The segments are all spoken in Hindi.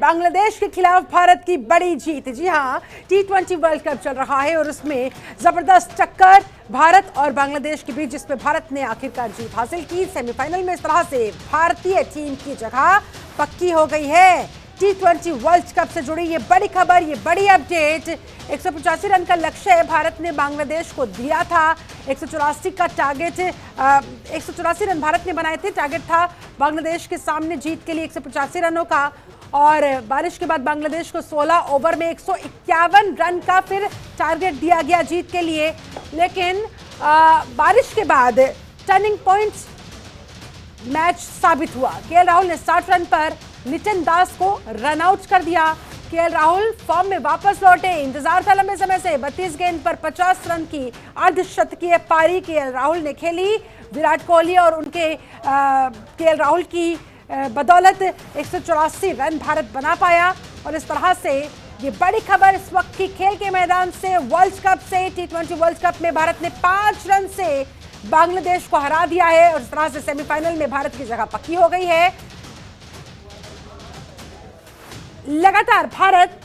बांग्लादेश के खिलाफ भारत की बड़ी जीत। जी हां, T20 वर्ल्ड कप चल रहा है और उसमें जबरदस्त टक्कर भारत और बांग्लादेश के बीच, जिसमें भारत ने आखिरकार जीत हासिल की। सेमीफाइनल में इस तरह से भारतीय टीम की जगह पक्की हो गई है। T20 वर्ल्ड कप से जुड़ी ये बड़ी खबर, ये बड़ी अपडेट। 185 रन का लक्ष्य भारत ने बांग्लादेश को दिया था। 184 का टारगेट, 184 रन भारत ने बनाए थे। टारगेट था बांग्लादेश के सामने जीत के लिए 185 रनों का। और बारिश के बाद बांग्लादेश को 16 ओवर में 151 रन का फिर टारगेट दिया गया जीत के लिए। लेकिन बारिश के बाद टर्निंग पॉइंट मैच साबित हुआ। केएल राहुल ने 60 रन पर लिटन दास को रन आउट कर दिया। केएल राहुल फॉर्म में वापस लौटे। इंतजार था लंबे समय से। 32 गेंद पर 50 रन की अर्धशतकीय पारी केएल राहुल ने खेली। विराट कोहली और उनके केएल राहुल की बदौलत 184 रन भारत बना पाया। और इस तरह से ये बड़ी खबर इस वक्त की खेल के मैदान से, वर्ल्ड कप से। T20 वर्ल्ड कप में भारत ने 5 रन से बांग्लादेश को हरा दिया है और इस तरह से सेमीफाइनल में भारत की जगह पक्की हो गई है। लगातार भारत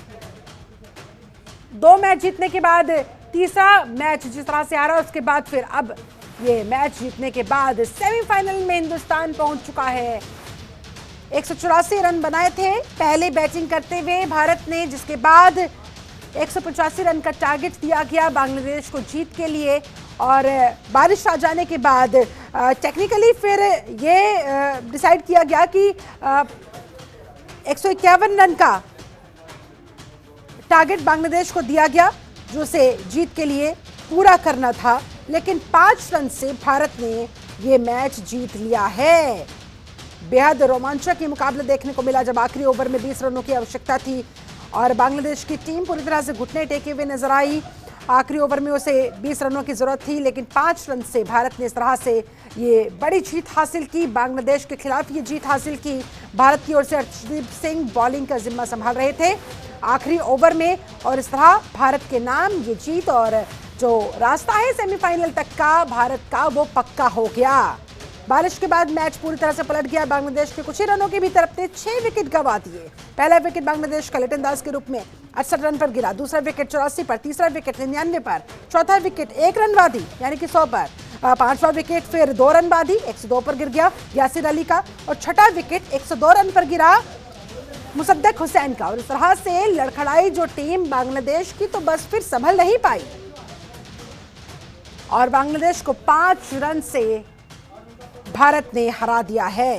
2 मैच जीतने के बाद तीसरा मैच जिस तरह से आ रहा है, उसके बाद फिर अब ये मैच जीतने के बाद सेमीफाइनल में हिंदुस्तान पहुंच चुका है। 184 रन बनाए थे पहले बैटिंग करते हुए भारत ने, जिसके बाद 185 रन का टारगेट दिया गया बांग्लादेश को जीत के लिए। और बारिश आ जाने के बाद टेक्निकली फिर ये डिसाइड किया गया कि 151 रन का टारगेट बांग्लादेश को दिया गया, जो उसे जीत के लिए पूरा करना था। लेकिन 5 रन से भारत ने ये मैच जीत लिया है। बेहद रोमांचक ये मुकाबला देखने को मिला जब आखिरी ओवर में 20 रनों की आवश्यकता थी और बांग्लादेश की टीम पूरी तरह से घुटने टेके हुए नजर आई। आखिरी ओवर में उसे 20 रनों की जरूरत थी, लेकिन 5 रन से भारत ने इस तरह से ये बड़ी जीत हासिल की। बांग्लादेश के खिलाफ ये जीत हासिल की। भारत की ओर से अर्शदीप सिंह बॉलिंग का जिम्मा संभाल रहे थे आखिरी ओवर में और इस तरह भारत के नाम ये जीत और जो रास्ता है सेमीफाइनल तक का भारत का, वो पक्का हो गया। बारिश के बाद मैच पूरी तरह से पलट गया। बांग्लादेश के कुछ ही रनों की भी तरफ ने 6 विकेट गंवा दिए। पहला विकेट बांग्लादेश का लिटन दास के रूप में 68 रन पर गिरा। दूसरा विकेट 84 पर, तीसरा विकेट 99 पर, चौथा विकेट 1 रन बादी यानी कि 100 पर, पांचवा विकेट फिर 2 रन बादी 102 पर गिर गया यासिर अली का। और छठा विकेट 102 रन पर गिरा मुसद्दक हुसैन का। और इस तरह से लड़खड़ाई जो टीम बांग्लादेश की, तो बस फिर संभल नहीं पाई और बांग्लादेश को 5 रन से भारत ने हरा दिया है।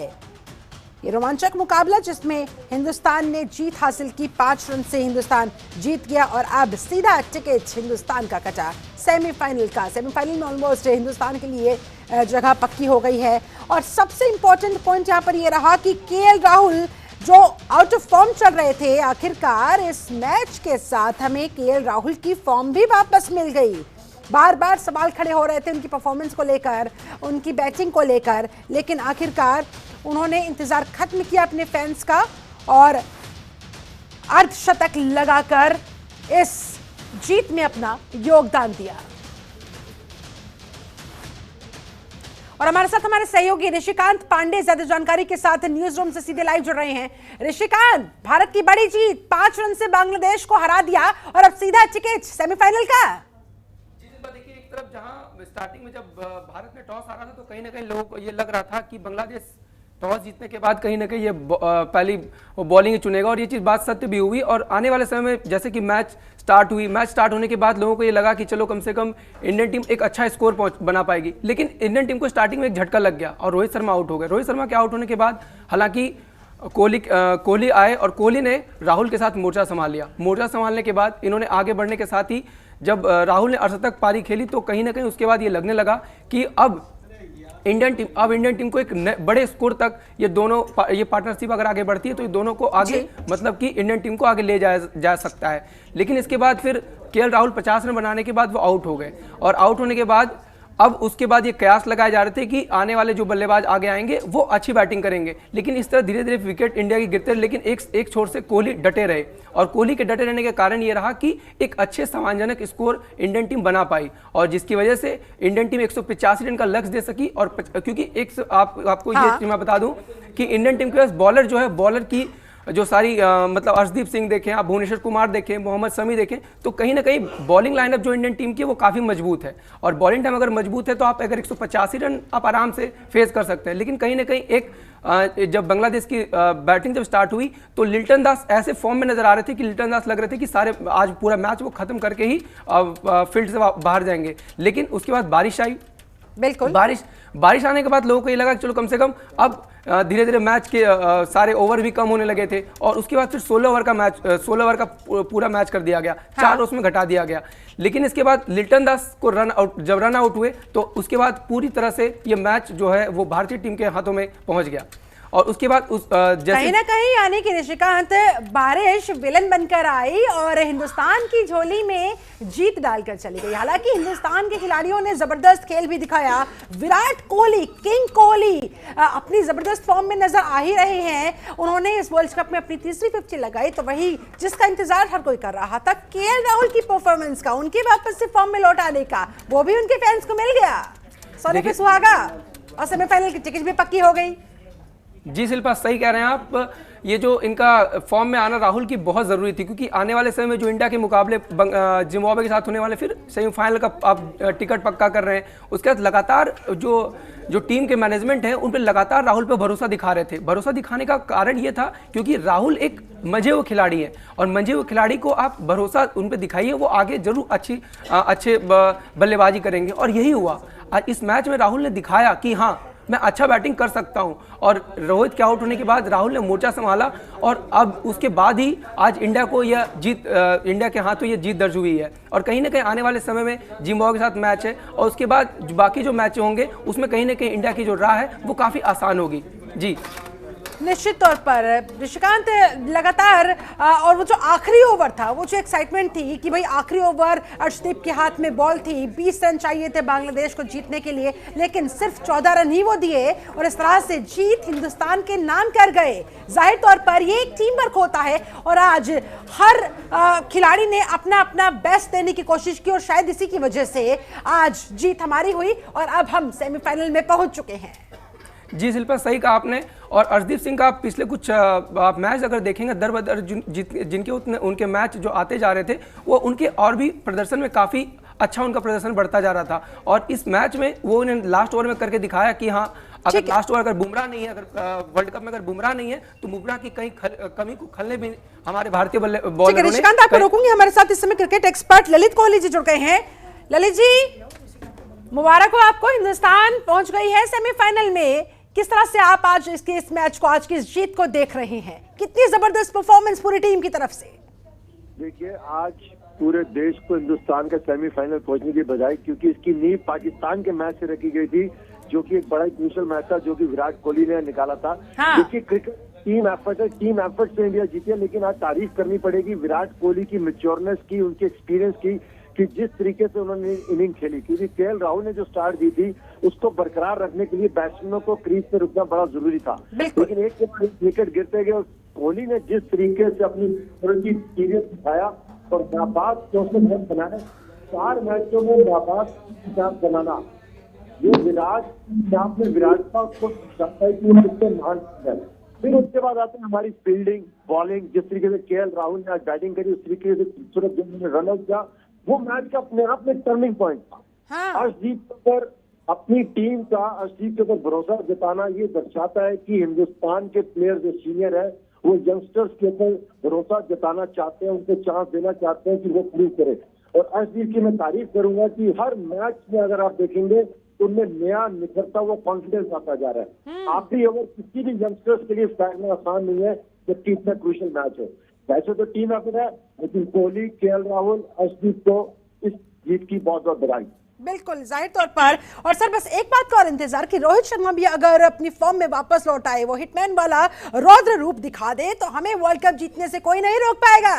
ये रोमांचक मुकाबला जिसमें हिंदुस्तान ने जीत हासिल की। 5 रन से हिंदुस्तान जीत गया और अब सीधा टिकट हिंदुस्तान का कटा सेमीफाइनल का। सेमीफाइनल में ऑलमोस्ट हिंदुस्तान के लिए जगह पक्की हो गई है। और सबसे इंपॉर्टेंट पॉइंट यहाँ पर यह रहा कि केएल राहुल जो आउट ऑफ फॉर्म चल रहे थे, आखिरकार इस मैच के साथ हमें केएल राहुल की फॉर्म भी वापस मिल गई। बार बार सवाल खड़े हो रहे थे उनकी परफॉर्मेंस को लेकर, उनकी बैटिंग को लेकर, लेकिन आखिरकार उन्होंने इंतजार खत्म किया अपने फैंस का और अर्धशतक लगाकर इस जीत में अपना योगदान दिया। और हमारे साथ हमारे सहयोगी ऋषिकांत पांडे ज्यादा जानकारी के साथ न्यूज रूम से सीधे लाइव जुड़ रहे हैं। ऋषिकांत, भारत की बड़ी जीत, 5 रन से बांग्लादेश को हरा दिया और अब सीधा टिकट सेमीफाइनल का। देखिए, एक तरफ जहां स्टार्टिंग में जब भारत ने टॉस हारा था तो कहीं ना कहीं लोगों को ये लग रहा था कि बांग्लादेश टॉस जीतने के बाद कहीं ना कहीं ये पहली वो बॉलिंग चुनेगा और ये चीज़ बात सत्य भी हुई। और आने वाले समय में जैसे कि मैच स्टार्ट हुई, मैच स्टार्ट होने के बाद लोगों को ये लगा कि चलो कम से कम इंडियन टीम एक अच्छा स्कोर बना पाएगी। लेकिन इंडियन टीम को स्टार्टिंग में एक झटका लग गया और रोहित शर्मा आउट हो गए। रोहित शर्मा के आउट होने के बाद हालांकि कोहली आए और कोहली ने राहुल के साथ मोर्चा संभाल लिया। मोर्चा संभालने के बाद इन्होंने आगे बढ़ने के साथ ही जब राहुल ने अर्धशतक पारी खेली तो कहीं ना कहीं उसके बाद ये लगने लगा कि अब इंडियन टीम को एक बड़े स्कोर तक ये पार्टनरशिप अगर आगे बढ़ती है तो ये दोनों को आगे मतलब कि इंडियन टीम को आगे ले जा सकता है। लेकिन इसके बाद फिर केएल राहुल 50 रन बनाने के बाद वो आउट हो गए और आउट होने के बाद अब उसके बाद ये कयास लगाए जा रहे थे कि आने वाले जो बल्लेबाज आगे आएंगे वो अच्छी बैटिंग करेंगे। लेकिन इस तरह धीरे धीरे विकेट इंडिया की गिरते रहे, लेकिन एक छोर से कोहली डटे रहे और कोहली के डटे रहने के कारण ये रहा कि एक अच्छे सम्मानजनक स्कोर इंडियन टीम बना पाई और जिसकी वजह से इंडियन टीम 185 रन का लक्ष्य दे सकी। और क्योंकि आपको ये मैं बता दूं कि इंडियन टीम के पास बॉलर जो है, बॉलर की जो सारी मतलब अर्शदीप सिंह देखें, आप भुवनेश्वर कुमार देखें, मोहम्मद शमी देखें, तो कहीं ना कहीं बॉलिंग लाइनअप जो इंडियन टीम की है वो काफ़ी मजबूत है। और बॉलिंग टाइम अगर मजबूत है तो आप अगर 185 रन आप आराम से फेस कर सकते हैं। लेकिन कहीं ना कहीं जब बांग्लादेश की बैटिंग जब स्टार्ट हुई तो लिल्टन दास ऐसे फॉर्म में नजर आ रहे थे कि लिल्टन दास लग रहे थे कि सारे आज पूरा मैच वो खत्म करके ही फील्ड से बाहर जाएंगे। लेकिन उसके बाद बारिश आई, बिल्कुल बारिश आने के बाद लोगों को ये लगा कि चलो कम से कम अब धीरे धीरे मैच के सारे ओवर भी कम होने लगे थे। और उसके बाद फिर 16 ओवर का पूरा मैच कर दिया गया, 4 उसमें घटा दिया गया। लेकिन इसके बाद लिल्टन दास को जब रन आउट हुए तो उसके बाद पूरी तरह से ये मैच जो है वो भारतीय टीम के हाथों में पहुंच गया। और उसके बाद कहीं ना कहीं यानी कि निशिकांत, बारिश विलन बनकर आई और हिंदुस्तान की झोली में जीत डालकर चली गई। हालांकि हिंदुस्तान के खिलाड़ियों ने जबरदस्त खेल भी दिखाया। विराट कोहली, किंग कोहली अपनी जबरदस्त फॉर्म में नजर आ ही रहे हैं। उन्होंने इस वर्ल्ड कप में अपनी तीसरी 50 लगाई, तो वही जिसका इंतजार हर कोई कर रहा था, केएल राहुल की परफॉर्मेंस का, उनके वापस से फॉर्म में लौट आने का, वो भी उनके फैंस को मिल गया। सोने पे सुहागा और सेमीफाइनल की टिकट भी पक्की हो गई। जी शिल्पा, सही कह रहे हैं आप। ये जो इनका फॉर्म में आना राहुल की बहुत ज़रूरी थी, क्योंकि आने वाले समय में जो इंडिया के मुकाबले जिम्बाब्वे के साथ होने वाले फिर सेमीफाइनल का आप टिकट पक्का कर रहे हैं। उसके बाद लगातार जो टीम के मैनेजमेंट है उन पर लगातार राहुल पर भरोसा दिखा रहे थे। भरोसा दिखाने का कारण ये था क्योंकि राहुल एक मंझे हुए खिलाड़ी है, और मंझे हुए खिलाड़ी को आप भरोसा उन पर दिखाइए, वो आगे जरूर अच्छे बल्लेबाजी करेंगे। और यही हुआ। इस मैच में राहुल ने दिखाया कि हाँ, मैं अच्छा बैटिंग कर सकता हूं। और रोहित के आउट होने के बाद राहुल ने मोर्चा संभाला, और अब उसके बाद ही आज इंडिया को यह जीत, इंडिया के हाथों ये जीत दर्ज हुई है। और कहीं ना कहीं आने वाले समय में जिम्बाब्वे के साथ मैच है, और उसके बाद बाकी जो मैच होंगे उसमें कहीं ना कहीं इंडिया की जो राह है वो काफ़ी आसान होगी। जी निश्चित तौर पर ऋषिकांत, लगातार और वो जो आखिरी ओवर था, वो जो एक्साइटमेंट थी कि भाई आखिरी ओवर अर्शदीप के हाथ में बॉल थी, 20 रन चाहिए थे बांग्लादेश को जीतने के लिए, लेकिन सिर्फ 14 रन ही वो दिए और इस तरह से जीत हिंदुस्तान के नाम कर गए। जाहिर तौर पर ये एक टीम वर्क होता है, और आज हर खिलाड़ी ने अपना अपना बेस्ट देने की कोशिश की, और शायद इसी की वजह से आज जीत हमारी हुई और अब हम सेमीफाइनल में पहुंच चुके हैं। जी शिल्पा, सही कहा आपने। और अर्शदीप सिंह का पिछले कुछ आप मैच अगर देखेंगे दर बदर जिनके उनके मैच जो आते जा रहे थे, वो उनके और भी प्रदर्शन में काफ़ी अच्छा उनका प्रदर्शन बढ़ता जा रहा था। और इस मैच में वो उन्हें लास्ट ओवर में करके दिखाया कि हाँ, अगर लास्ट ओवर अगर बुमराह नहीं है, अगर वर्ल्ड कप में अगर बुमराह नहीं है तो बुमराह की कहीं कमी को खलने भी हमारे भारतीय बॉलरों ने। निशिकांत, आपको रोकूंगी। हमारे साथ इस समय क्रिकेट एक्सपर्ट ललित कोहली जी जुड़ गए हैं। ललित जी, मुबारक हो आपको, हिंदुस्तान पहुंच गई है सेमीफाइनल में। किस तरह से आप आज इस मैच को, आज की इस जीत को देख रहे हैं? कितनी जबरदस्त परफॉर्मेंस पूरी टीम की तरफ से। देखिए, आज पूरे देश को हिंदुस्तान का सेमीफाइनल पहुंचने की बजाय, क्योंकि इसकी नींव पाकिस्तान के मैच से रखी गई थी, जो कि एक बड़ा ही क्रूशियल मैच था, जो कि विराट कोहली ने निकाला था। हाँ। देखिए, क्रिकेट टीम एफर्ट है, टीम एफर्ट से इंडिया जीती है, लेकिन आज तारीफ करनी पड़ेगी विराट कोहली की, मैच्योरनेस की, उनके एक्सपीरियंस की, कि जिस तरीके से उन्होंने इनिंग खेली। क्योंकि केएल राहुल ने जो स्टार्ट दी थी उसको बरकरार रखने के लिए बैट्समैनों को क्रीज पे रुकना बड़ा जरूरी था। लेकिन एक के बाद एक विकेट गिरते गए, और कोहली ने जिस तरीके से अपनी एक्सपीरियंस दिखाया और नाबाद मैच बनाए, 4 मैचों में नाबाद बनाना, ये विराट का उसको कितने महान है। फिर उसके बाद आते हैं हमारी फील्डिंग, बॉलिंग। जिस तरीके से केएल राहुल ने आज बैटिंग करी, उस तरीके से खूबसूरत रन आउट किया, वो मैच का अपने आप में टर्निंग पॉइंट था। हाँ। अर्शदीप के ऊपर अपनी टीम का, अर्शदीप के ऊपर भरोसा जताना, ये दर्शाता है कि हिंदुस्तान के प्लेयर जो सीनियर है वो यंगस्टर्स के ऊपर भरोसा जताना चाहते हैं, उनको चांस देना चाहते हैं कि वो प्रूव करे। और अर्शदीप की मैं तारीफ करूंगा कि हर मैच में अगर आप देखेंगे तो उनमें नया निखरता हुआ कॉन्फिडेंस आता जा रहा है। आखिरी ओवर किसी भी यंगस्टर्स के लिए फेंकना आसान नहीं है, जबकि इतना क्रूशियल मैच है। वैसे तो टीम एफर्ट है, लेकिन कोहली, केएल राहुल, अर्शदीप को इस जीत की बहुत बहुत बधाई। बिल्कुल, जाहिर तौर पर। और सर, बस एक बात का और इंतजार कि रोहित शर्मा भी अगर अपनी फॉर्म में वापस लौट आए, वो हिटमैन वाला रौद्र रूप दिखा दे, तो हमें वर्ल्ड कप जीतने से कोई नहीं रोक पाएगा।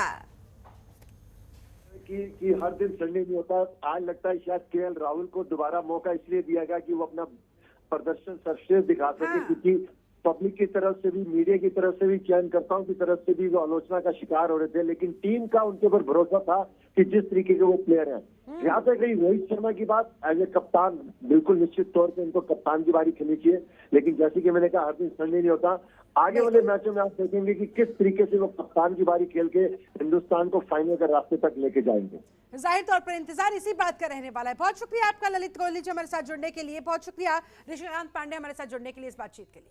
कि हर दिन चढ़ने नहीं होता। आज लगता है शायद केएल राहुल को दोबारा मौका इसलिए दिया गया कि वो अपना प्रदर्शन सर्वश्रेष्ठ दिखा सके, क्योंकि पब्लिक की तरफ से भी, मीडिया की तरफ से भी, चयनकर्ताओं की तरफ से भी वो आलोचना का शिकार हो रहे थे। लेकिन टीम का उनके ऊपर भरोसा था कि जिस तरीके के वो प्लेयर हैं। यहाँ तक रही रोहित शर्मा की बात, एज ए कप्तान बिल्कुल निश्चित तौर पे उनको कप्तान की बारी खेलनी चाहिए, लेकिन जैसे कि मैंने कहा हर दिन चढ़ने नहीं होता। आगे वाले मैचों में आप देखेंगे कि किस तरीके से वो कप्तान की बारी खेल के हिंदुस्तान को फाइनल के रास्ते तक लेके जाएंगे। जाहिर तौर पर इंतजार इसी बात का रहने वाला है। बहुत शुक्रिया आपका ललित कोहली जी हमारे साथ जुड़ने के लिए, बहुत शुक्रिया ऋषिकांत पांडे हमारे साथ जुड़ने के लिए इस बातचीत के लिए।